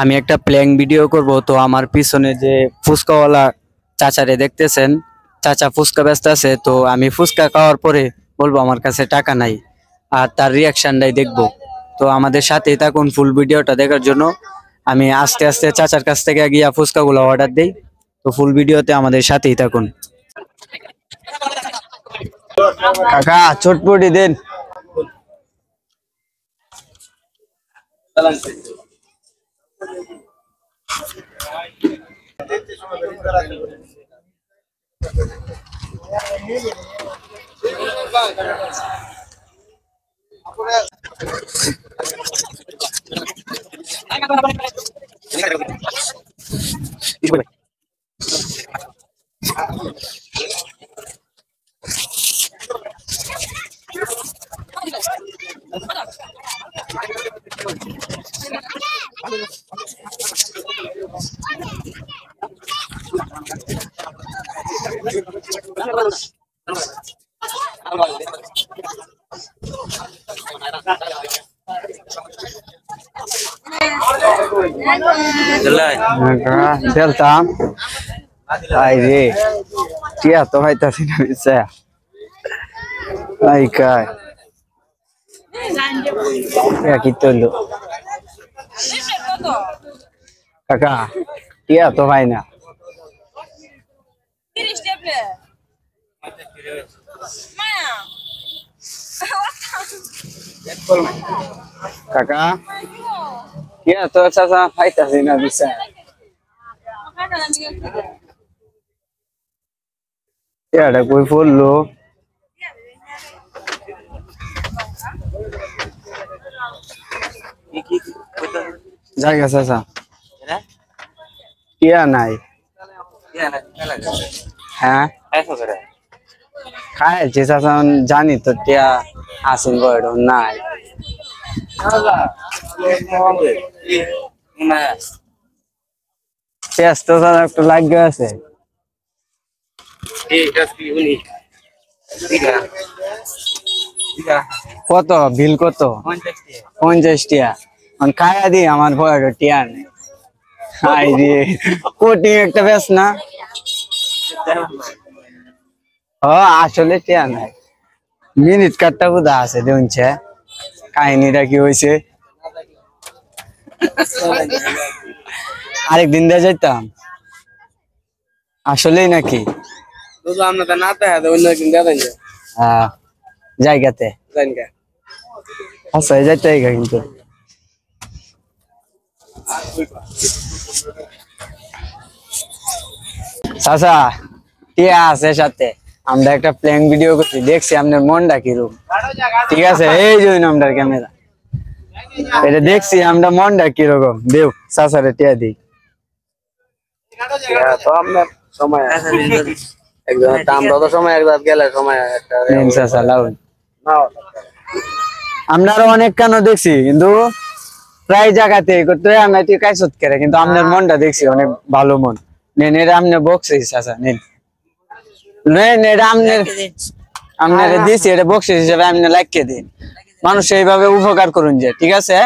আমি একটা plank video করব, তো আমার পিছনে যে ফুচকাওয়ালা চাচারে দেখতেছেন, চাচা ফুচকা ব্যস্ত আছে। তো আমি ফুচকা খাওয়ার পরে বলবো আমার কাছে টাকা নাই, আর তার রিয়াকশনটাই দেখবো। তো আমাদের সাথেই থাকুন ফুল ভিডিওটা দেখার জন্য। আমি আস্তে আস্তে চাচার কাছ থেকে গিয়া ফুচকাগুলো অর্ডার দেই। তো ফুল ভিডিওতে আমাদের সাথেই থাকুন। কাকা চটপটি দেন। Delta, ay di, tia to hay ta sin bisa, ay kai, ya gitu lo, kakak, tia to hay na, kakak, tia to sasa hay ta sin bisa. এটা কই পড়লো জায়গা চাচা টিয়া নাই হ্যাঁ খাইছে চাচা জানি তো টিয়া আসিন বড় নাই পেঁয়াজ তো একটু লাগিয়ে আছে কত বিল কত 50 টিয়া খায়া দি আমার বড় টিয়া নেই হাই রে কোটি একটা বেশ না ও আসলে টিয়া নাই মিনিট কাটটা বুঝা আছে দেখছে কাহিনীটা কি হয়েছে আরেকদিন দিয়ে যাইতাম আসলেই নাকি জায়গাতে আচ্ছা যাইতে কিন্তু চাচা টিয়া আছে সাথে আমরা একটা প্ল্যান ভিডিও করছি দেখছি আপনার মনটা কিরকম ঠিক আছে এই যে নামটার ক্যামেরা এটা দেখছি আমরা মনটা কিরকম দেও চাচারে টিয়া দিই তো আপনার সময় একদম আমরা তো সময় একবার গেলে সময় একটা চাচা লাউন আমরা আরো অনেক কেন দেখছি কিন্তু প্রায় জায়গাতে করতে আমরা তুই কাইসত করে কিন্তু আপনার মনটা দেখছি অনেক ভালো মন নেন এটা আপনার বক্সিস চাচা নেন নেন এটা আপনার দিছি এটা বক্সিস হিসেবে আপনি লাইক কে দিন মানুষ এইভাবে উপকার করুন যে ঠিক আছে।